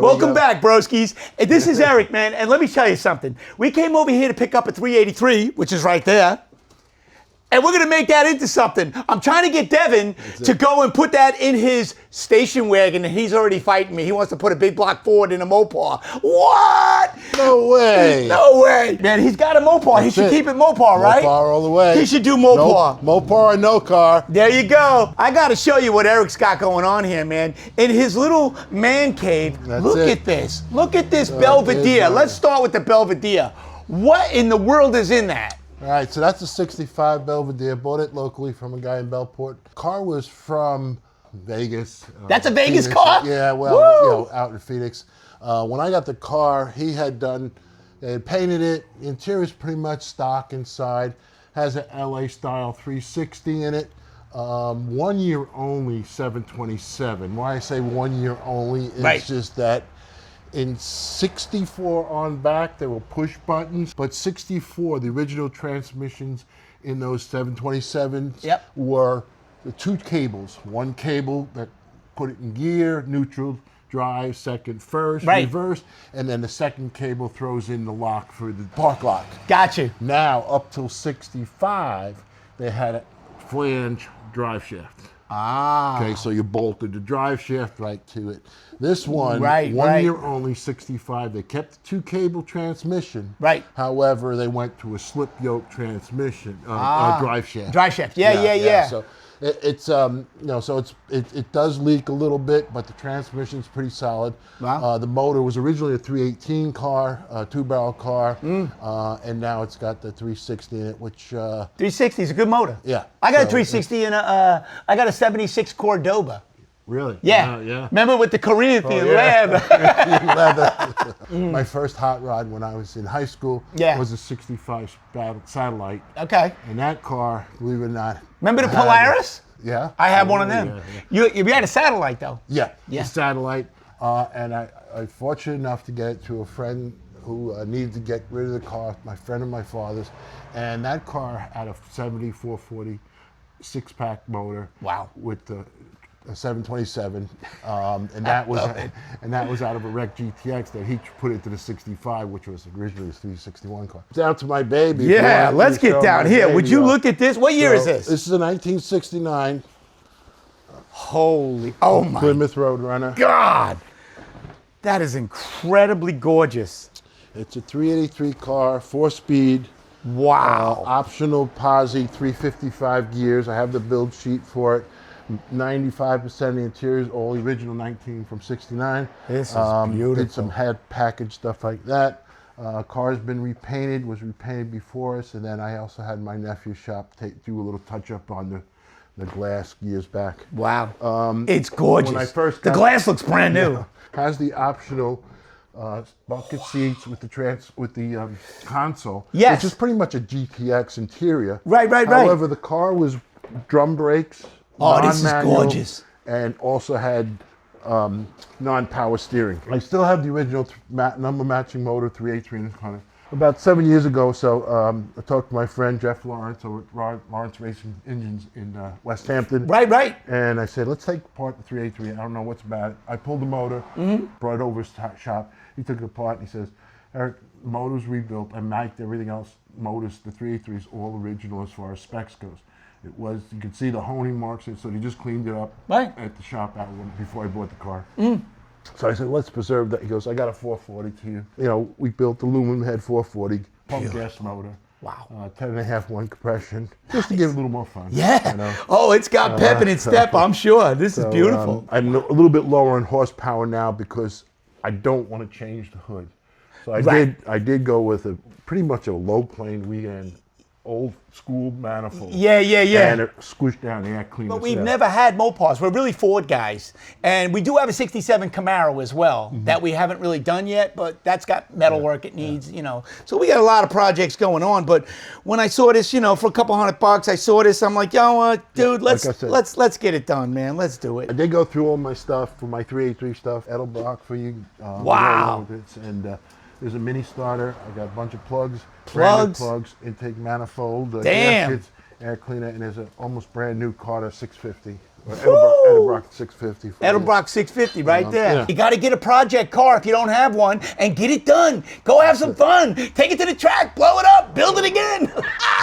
Welcome back, broskies. This is Eric, man, and let me tell you something. We came over here to pick up a 383, which is right there. And we're going to make that into something. I'm trying to get Devin to go and put that in his station wagon, and he's already fighting me. He wants to put a big block Ford in a Mopar. What? No way. No way. Man, he's got a Mopar. He should keep it Mopar, right? Mopar all the way. He should do Mopar. No, Mopar or no car. There you go. I got to show you what Eric's got going on here, man. In his little man cave, look at this. Look at this Belvedere. Let's start with the Belvedere. What in the world is in that? All right, so that's a 65 Belvedere. Bought it locally from a guy in Bellport. Car was from Vegas. That's a Vegas Phoenix. car? Yeah, well, out in Phoenix. When I got the car, they had painted it. Interior's pretty much stock inside. Has an LA style 360 in it. 1 year only 727. Why I say 1 year only is just that in 64 on back, there were push buttons, but 64, the original transmissions in those 727s were the two cables. One cable that put it in gear, neutral, drive, second, first, reverse, and then the second cable throws in the lock for the park lock. Gotcha. Now, up till 65, they had a flange drive shaft. Ah. Okay, so you bolted the drive shaft right to it. This one, 1 year only, 65. They kept the two cable transmission. Right. However, they went to a slip yoke transmission, drive shaft. Drive shaft. Yeah. So it's so it does leak a little bit, but the transmission's pretty solid. Wow. The motor was originally a 318 car, a 2-barrel car, and now it's got the 360 in it, which 360 is a good motor. Yeah. I got a 360 and I got a 76 Cordoba. Really? Yeah. Yeah. Remember with the Corinthian leather? My first hot rod when I was in high school was a 65 Satellite. Okay. And that car, believe it or not. Remember the Polaris? Yeah. I had one of them. You had a Satellite though? Yeah. The Satellite. And I was fortunate enough to get it to a friend who needed to get rid of the car, my friend of my father's. And that car had a 7440 6-pack motor. Wow. With the a 727, and that was out of a wrecked GTX that he put into the 65, which was originally his 361 car. Down to my baby. Yeah, let's get down here. Would you look at this? What year is this? This is a 1969. Holy, oh my Plymouth Road Runner. God, that is incredibly gorgeous. It's a 383 car, 4-speed. Wow. Optional posi, 355 gears. I have the build sheet for it. 95% of the interior is all original 19 from 69. This is beautiful. Did some head package stuff like that. Car's been repainted, was repainted before us, and then I also had my nephew's shop do a little touch up on the glass years back. Wow. It's gorgeous. When I first the glass looks brand new. Has the optional bucket seats with the console, yes, which is pretty much a GTX interior. Right. However, the car was drum brakes. Oh, this is gorgeous. And also had non-power steering. I still have the original number matching motor 383 in the car. About 7 years ago, I talked to my friend Jeff Lawrence over at Lawrence Racing Engines in West Hampton. Right. And I said, let's take apart the 383. I don't know what's about it. I pulled the motor, brought it over his shop. He took it apart and he says, Eric, the motor's rebuilt. I mic'd everything else. Motors, the 383 is all original as far as specs goes. It was, you could see the honing marks, so he just cleaned it up at the shop before I bought the car. So I said, let's preserve that. He goes, I got a 440 to you. You know, we built the aluminum head 440, pump gas motor. Wow. 10.5-1 compression, just to give it a little more fun. Yeah. You know? Oh, it's got pep in its step, I'm sure. This is beautiful. I'm a little bit lower in horsepower now because I don't want to change the hood. So I did go with pretty much a low plane weekend, old school manifold. Yeah. And it squished down the air cleaner. But we've never had Mopars. We're really Ford guys. And we do have a 67 Camaro as well that we haven't really done yet, but that's got metal work it needs, you know. So we got a lot of projects going on. But when I saw this, you know, for a couple $100, I saw this. I'm like, yo, dude, let's get it done, man. Let's do it. I did go through all my stuff for my 383 stuff. Edelbrock for you. Wow. And there's a mini starter. I got a bunch of plugs, intake manifold, gaskets, air cleaner, and there's an almost brand new Carter 650. Edelbrock 650. Edelbrock 650 right there. Yeah. You got to get a project car if you don't have one and get it done. Go have some fun. Take it to the track, blow it up, build it again.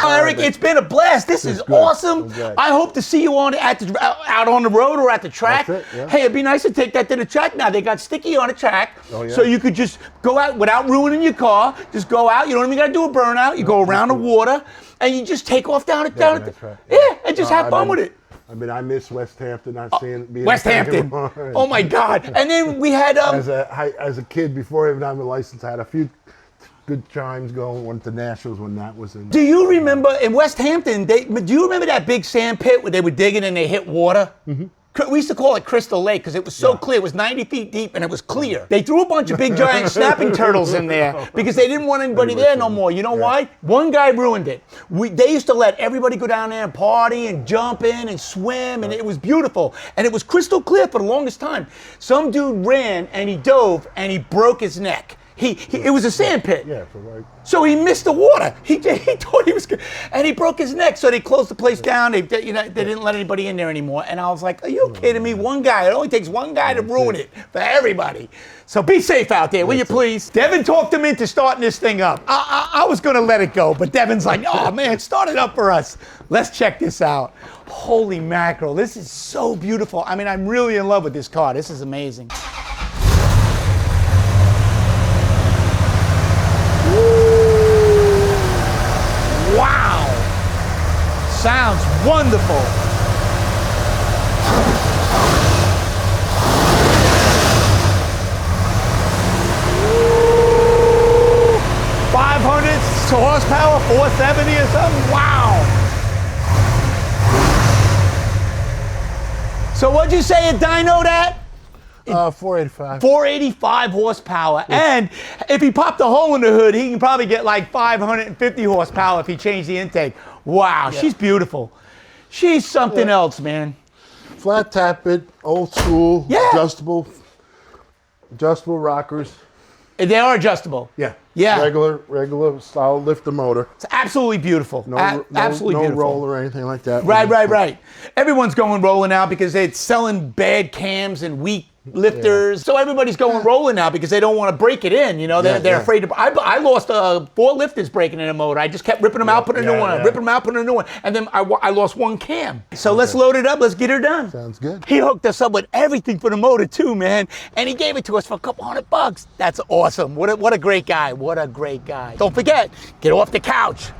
Eric, it's been a blast. This is awesome. I hope to see you out on the road or at the track. That's it, yeah. Hey, it'd be nice to take that to the track now. They got sticky on the track, so you could just go out without ruining your car. Just go out. You don't even got to do a burnout. You go around the water, and you just take off down. Yeah, and just have fun with it. I mean, I miss West Hampton. Not seeing being West Hampton. Oh my God! And then we had as a kid before even having a license, I had a few good times going. Went to Nationals when that was in. Do you remember in West Hampton? Do you remember that big sand pit where they were digging and they hit water? Mm-hmm. We used to call it Crystal Lake because it was so clear. It was 90 feet deep and it was clear. They threw a bunch of big giant snapping turtles in there because they didn't want anybody there no more. You know why? One guy ruined it. They used to let everybody go down there and party and jump in and swim, and it was beautiful. And it was crystal clear for the longest time. Some dude ran and he dove and he broke his neck. It was a sand pit. Yeah, for right. So he missed the water. He thought he was good, and he broke his neck. So they closed the place down. They didn't let anybody in there anymore. And I was like, "Are you kidding me? One guy. It only takes one guy to ruin it for everybody." So be safe out there, will you please? Devin talked him into starting this thing up. I was gonna let it go, but Devin's like, "Oh man, start it up for us. Let's check this out." Holy mackerel! This is so beautiful. I mean, I'm really in love with this car. This is amazing. Wow! Sounds wonderful. Woo! 500 horsepower, 470 or something. Wow! So what'd you say it dynoed at? 485. 485 horsepower. And if he popped a hole in the hood, he can probably get like 550 horsepower if he changed the intake. Wow, she's beautiful. She's something else, man. Flat tappet, old school, adjustable rockers. They are adjustable. Yeah. Yeah. Regular style lifter motor. It's absolutely beautiful. Absolutely beautiful. No roll or anything like that. Right. Everyone's going rolling now because it's selling bad cams and weak lifters. So everybody's going rolling now because they don't want to break it in. You know, they're afraid to. I lost 4 lifters breaking in a motor. I just kept ripping them out, putting a new one on, ripping them out, putting a new one. And then I lost 1 cam. So let's load it up. Let's get her done. Sounds good. He hooked us up with everything for the motor too, man. And he gave it to us for a couple $100. That's awesome. What a great guy. What a great guy. Don't forget, get off the couch.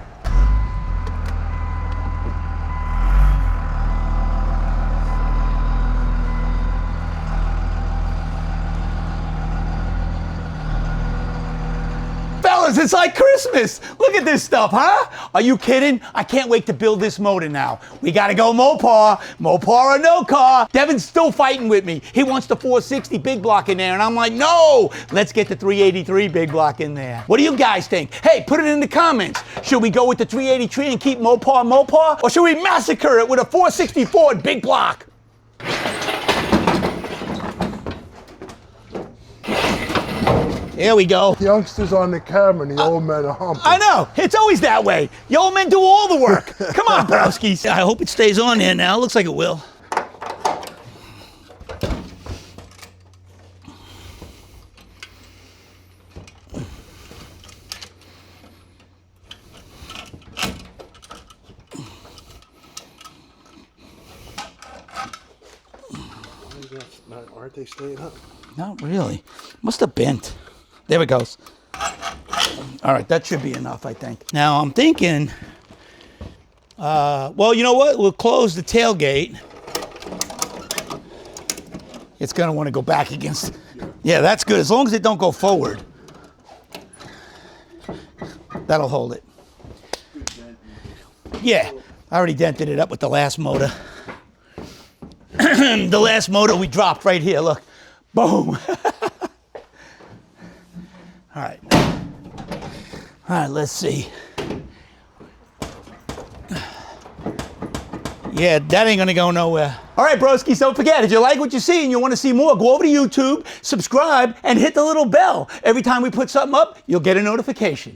Fellas, it's like Christmas. Look at this stuff, huh? Are you kidding? I can't wait to build this motor now. We gotta go Mopar. Mopar or no car. Devin's still fighting with me. He wants the 460 big block in there, and I'm like, no! Let's get the 383 big block in there. What do you guys think? Hey, put it in the comments. Should we go with the 383 and keep Mopar? Or should we massacre it with a 460 Ford big block? Here we go. The youngsters on the camera and the old men are humping. I know. It's always that way. You old men do all the work. Come on, broskies. I hope it stays on there now. Looks like it will. Aren't they staying up? Not really. Must have bent. There it goes. All right, that should be enough, I think. Now I'm thinking, well, you know what? We'll close the tailgate. It's gonna want to go back against. Yeah, that's good. As long as it don't go forward. That'll hold it. Yeah, I already dented it up with the last motor. The last motor we dropped right here, look. Boom. All right, let's see. Yeah, that ain't gonna go nowhere. All right, broskies, don't forget, if you like what you see and you wanna see more, go over to YouTube, subscribe, and hit the little bell. Every time we put something up, you'll get a notification.